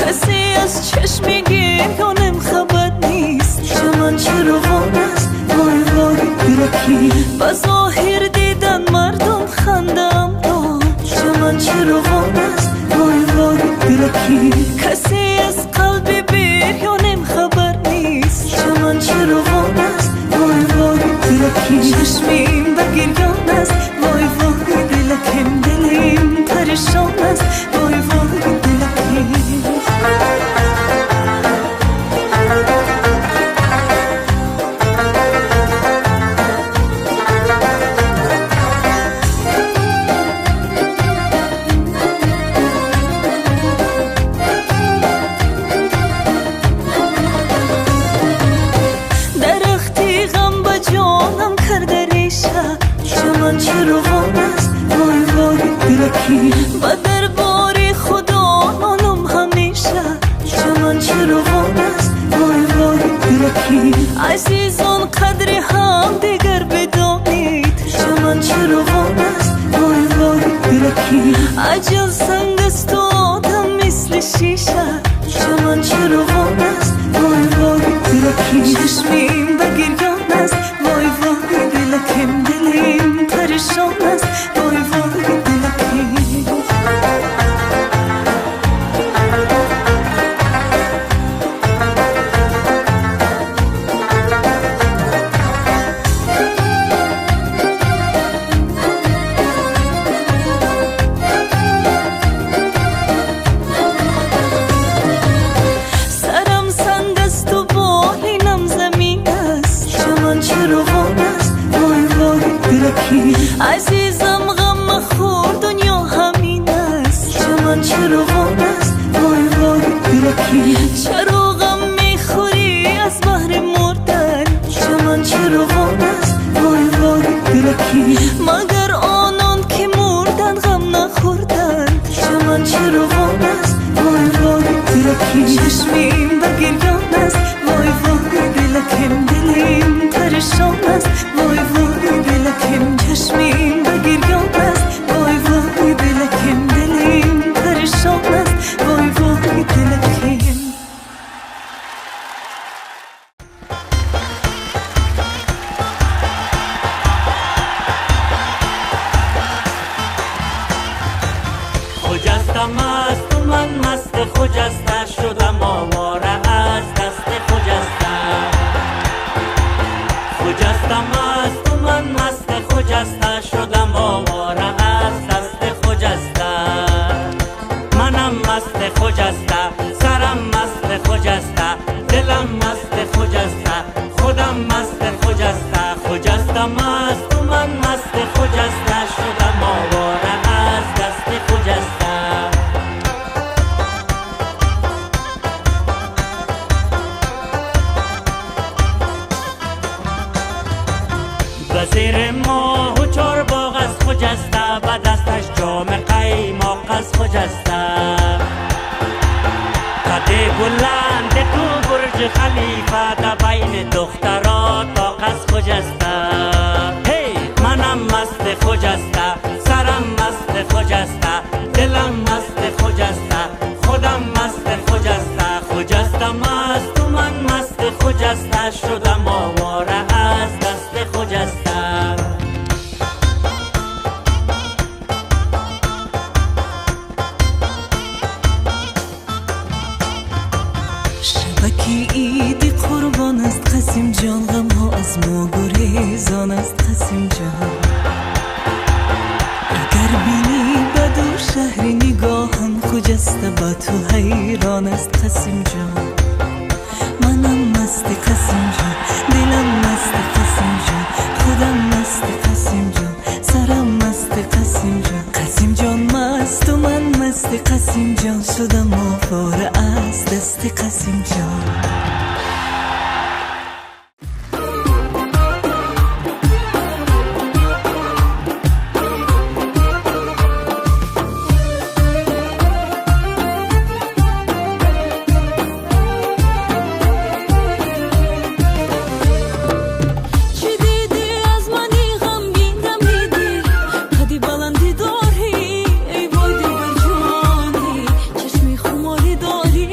کسی از چشمی گریانم خبر نیست. چمن چراغان است وای وای درکی، با ظاهر دیدن مردم خندم داد. چمن چراغان است وای وای درکی، کسی از قلب بریانم خبر نیست. چمن چراغان است وای وای درکی، چشمیم به گریان است وای وای دلکم، دلیم پریشان است وای وای دلکی. چمن چراغان است وای وای درکی، با دربار خدا آنم همیشه. چمن چراغان است وای وای درکی، عزیزان قدر هم دیگر بدانید. چمن چراغان است وای وای درکی، عجل سنگ است و آدم مثل شیشه. چمن چراغان است وای وای درکی، چشمیم به گریان است وای وای دلکم، دلیم پریشان است وای وای دلکی. سرم سنگ است و بالینم زمین است. چمن چراغان است وای وای درکی، عزیزم غم مخور دنیا همین است. چمن چراغان است وای وای درکی، چرا غم میخوری از بحر مردن. چمن چراغان است وای وای درکی، مگر آنان که مردن غم نخوردن. چمن چراغان است وای وای درکی، چشمیم به گریان است وای وای دلکم، دلیم پریشان است وای وای دلکم. چشمیم به گریان است وای وای دلکم، دلیم پریشان است وای وای دلکم. خجستم است و من مست خجسته شدم، آواره از دست خجسته. خجستم است و من مست خجسته شدم، آواره از دست خجسته. منم مست خجسته، سرم مست خجسته، دلم مست خجسته، خودم مست خجسته. خجستم است و من مست خجسته شدم، آواره از دست خجسته. وزیر ماه و چارباغ از خجسته، به دستش جام قیماق از خجسته. قد بلند تو برج خلیفه، در بین دخترها طاق از خجسته. هی منم مست خجسته، سرم مست خجسته، دلم مست خجسته، خودم مست خجسته. خجستم است و من مست خجسته شدم، آواره از دست خجسته. شبکی عید قربان است قسیم جان، غم ها از ما گریزان است قسیم جان. اگر بینی بدو شهر نگاهم خجسته، با تو حیران است قسیم جان. منم مست قسیم جان، دلم مست قسیم جان، خودم مست قسیم جان، سرم مست قسیم جان. قسیم جان مست و من مست قسیم جان شدم، آواره از دست قسیم جان. داری ای وای دل جانی، چشمی خماری داری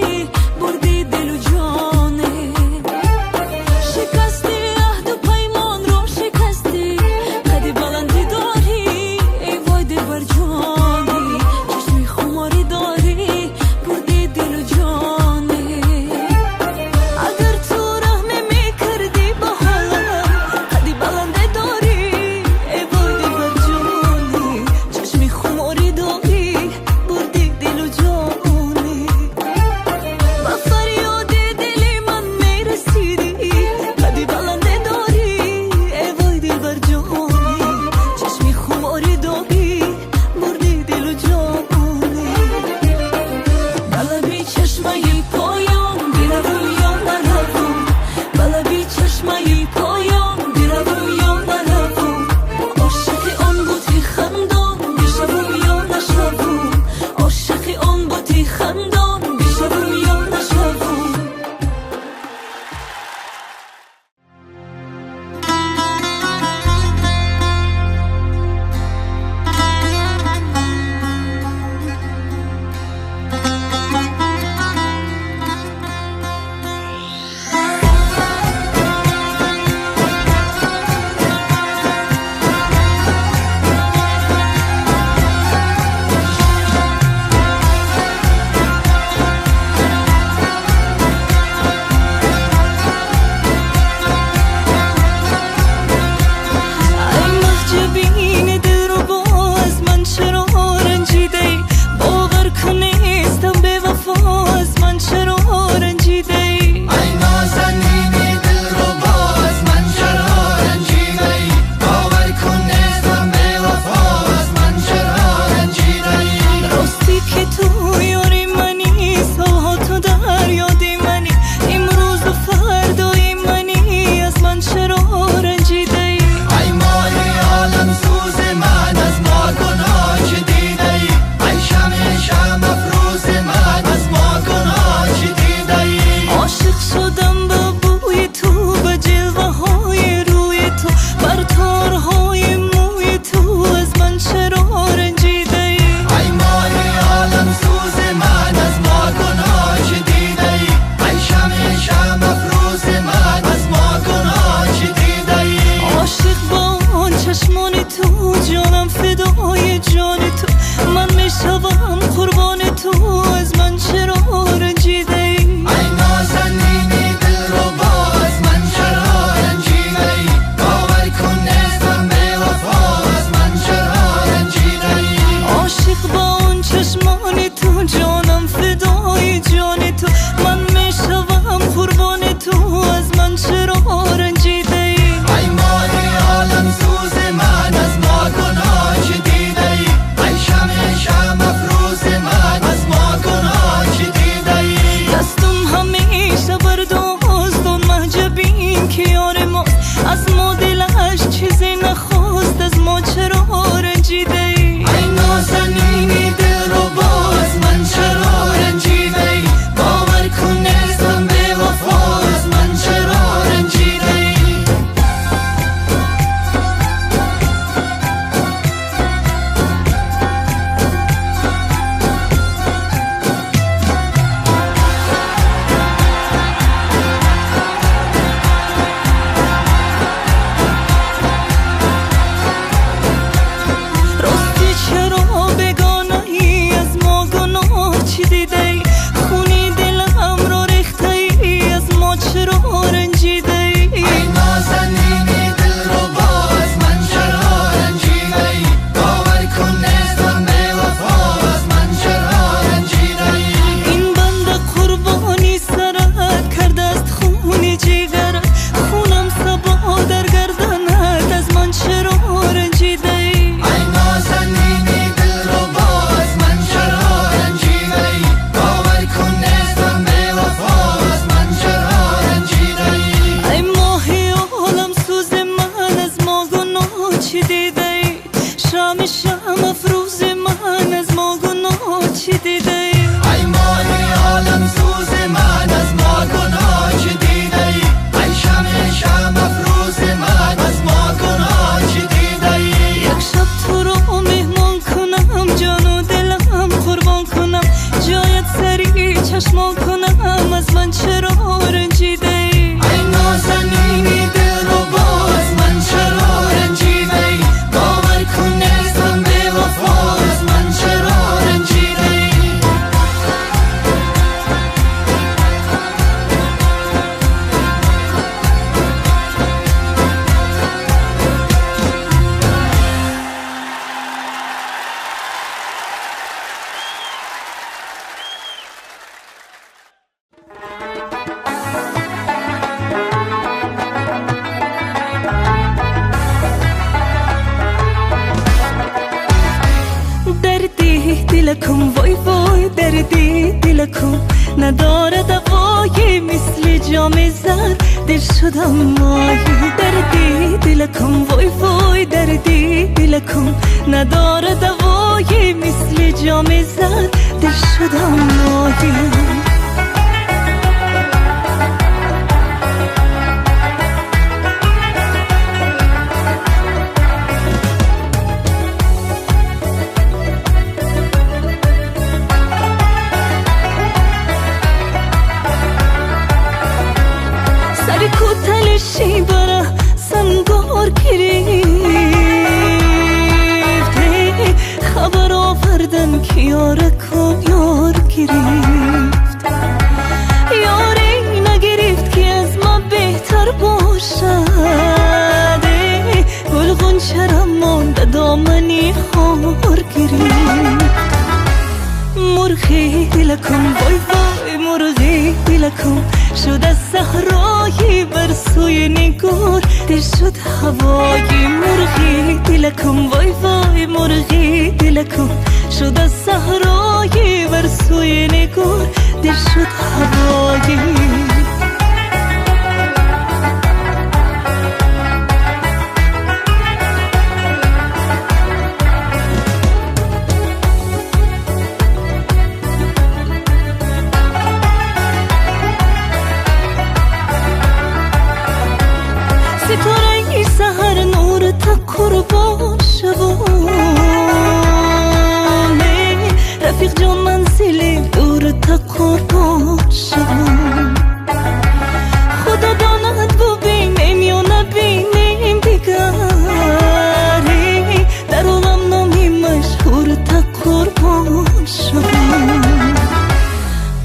نیستم به وفا از من چرا رنجیده ای؟ ای نازنین دلربا از من چرا رنجیده ای؟ باور کن نیستم به وفا از من چرا رنجیده ای؟ راستی که تو یاری منی، سالها تو در یادی منی، امروز و فردای منی، از من چرا رنجیده ای؟ ای ماهی عالم سوز من از ما گناه چه دیده ای؟ ای شمع افروز من از ما گناه چه دیده ای؟ عاشق شدم به بوی تو، به جلوه های روی تو، بر تارهای موی تو، از من چرا رنجیده ای؟ ای ماهی عالم سوز من از ما گناه چه دیده ای؟ ای شمع افروز من از ما گناه چه دیده ای؟ عاشق با آن چشمان تو، جانم فدای جان تو، من میشوم قربان تو، از من چرا رنجیده ای؟ ای نازنین دلربا از من چرا رنجیده ای؟ باور کن نیستم به وفا از من چرا رنجیده ای؟ عاشق با آن چشمان تو، جانم فدای جان تو، من میشوم قربان تو، از من چرا رنجیده ای؟ ای ماهی عالم سوز من از ما گناه چه دیده ای؟ ای شمع افروز من از ما گناه چه دیده ای؟ دستم همیشه بر دزد و محجبین که یار ماست، از ما دلش چیزی نخواست، از ما چرا رنجیده ای؟ ای نازنین دلربا از من چرا رنجیده ای؟ باور کن نیستم به وفا از من چرا رنجیده ای؟ راستی چرا بگانه ای؟ از ما گناه چی دیده ای؟ خونی دلم رو ریخته ای، از ما چرا رنجیده ای؟ ای نازنین دلربا از من چرا رنجیده ای؟ باور کن نیستم به وفا از من چرا رنجیده ای؟ این بنده قربانی سرت کرده است خونی جیگرت، خونم سبا در گردنت، از من چرا رنجیده ای؟ ای نازنین دلربا از من چرا رنجیده ای؟ باور کن نیستم به وفا از من چرا رنجیده ای؟ ای ماهی عالم سوز من، از ما گناه چی دیده ای؟ شمع افروز من، از ما گناه چی دیده ای؟ ای ماهی عالم سوز من از ما گناه چه دیده ای؟ ای شمع افروز من از ما گناه چه دیده ای؟ یک شب تو رو مهمان کنم، جان و دلم قربان کنم، جایت سری چشمان کنم، از من چرا رنجیده ای؟ ای نازنین دلربا از من چرا رنجیده ای؟ باور کن نیستم به وفا از من چرا رنجیده ای؟ دردی دلکم وای وای، دردی دلکم نداره دوای، مثل جام زر دل شدم ماهی. دردی دلکم وای وای، دردی دلکم نداره دوای، مثل جام زر دل شدم ماهی. تلشی برا سنگار گرفته، خبر آوردن که یارکم یار گرفت، یاری نگرفت که از ما بهتر باشد، گلغون چرم مانده دامنی خار گرفت، مرغ مرغی دلکم وای وای مرغی دلکم شد از صحرایی بر سوی نگار دل شد هوای مرغی دلکم وای وای مرغی دلکم شد از صحرایی بر سوی نگار دل شد هوایی ستاره سحر نور تا قربان شوانه رفیق جان منزل دور تا قربان شوان خدا داند ببینیم یا نبینیم دیگری در عالم نامی مشهور تا قربان شوان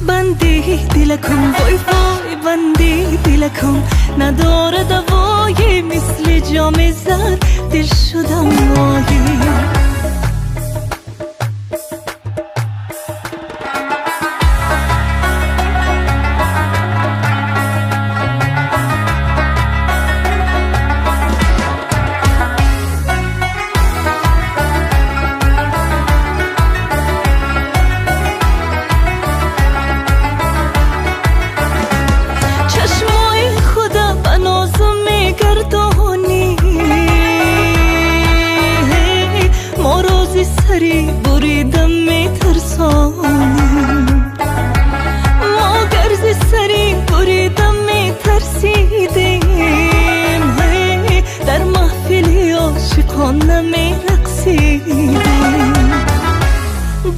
بندی دلکم وای وای بندی دلکم نداره دوایی مثل جام زر دل شدم ماهی سری بریدم میترسانم ما گرز سری بریدم میترسیدیم در محفل عاشقان نمیرقصیدیم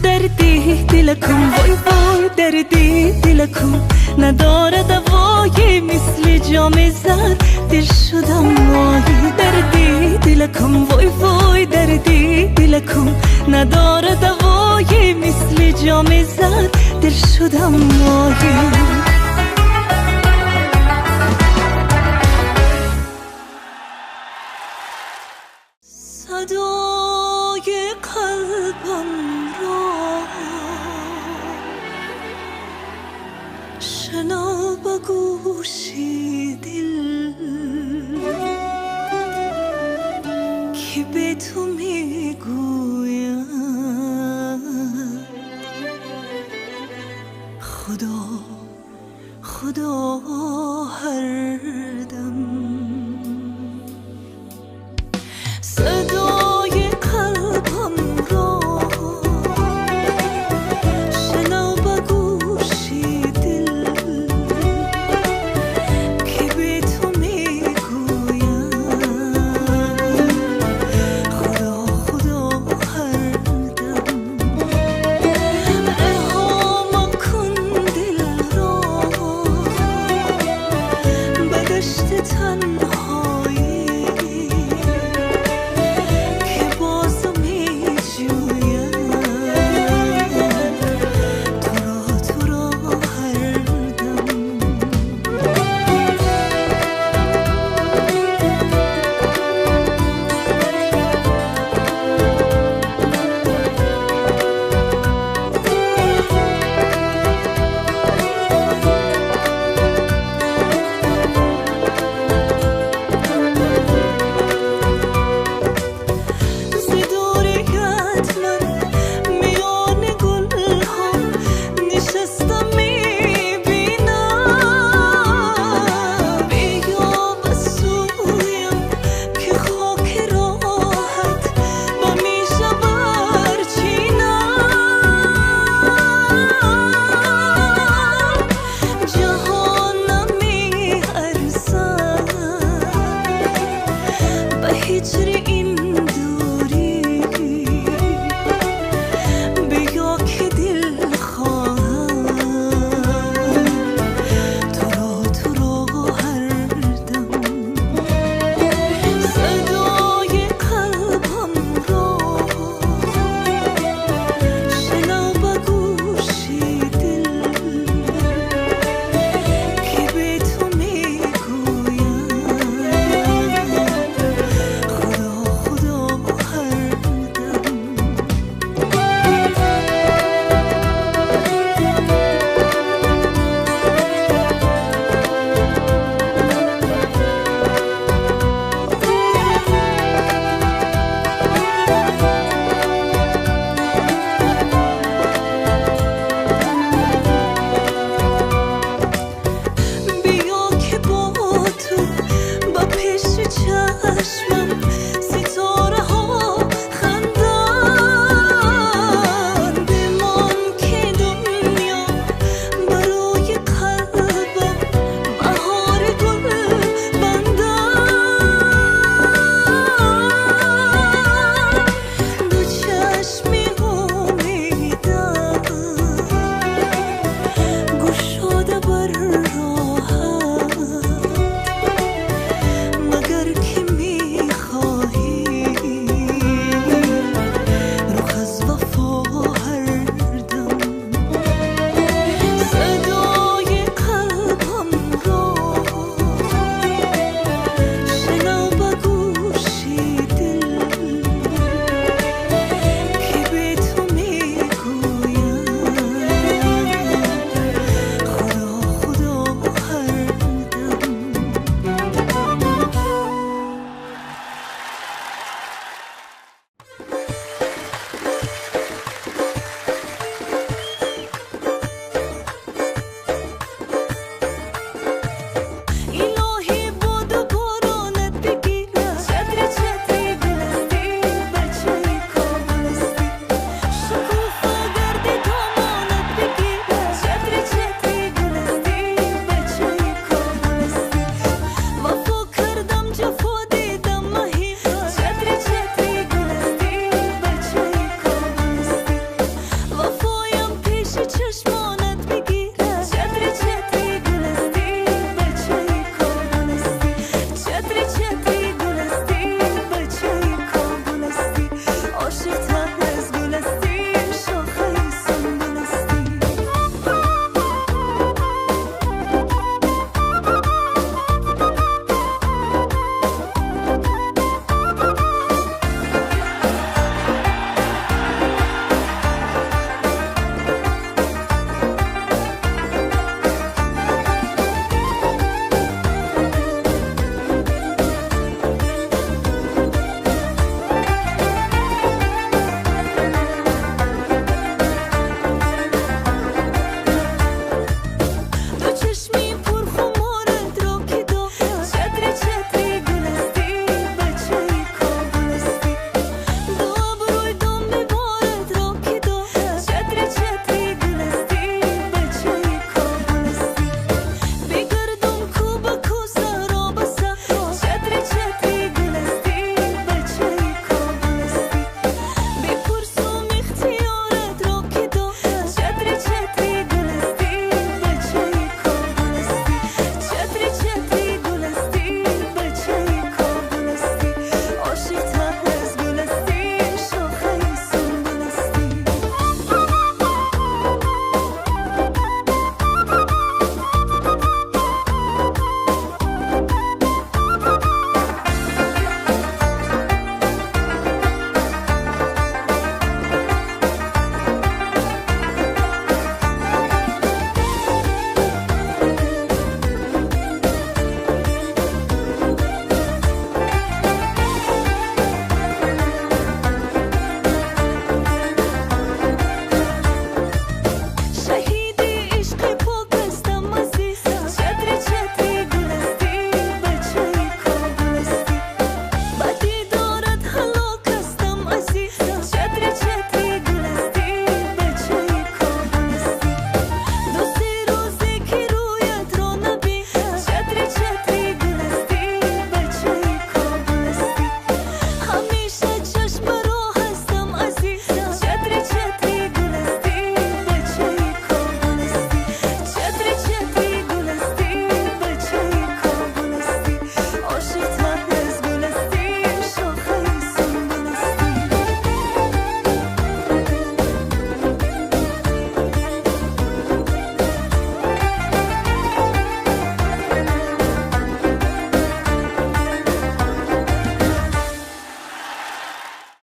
دردی دلکم وای وای دردی دلکم نداره دوایی مثل جام زر دل شدم ماهی دردی دلکم وای وای دردی دلکم نداره دوایی مثل جام زر دل شدم ماهی صدای قلبم را شنو با گوشی دل که به تو میگویم خدا خدا هر دم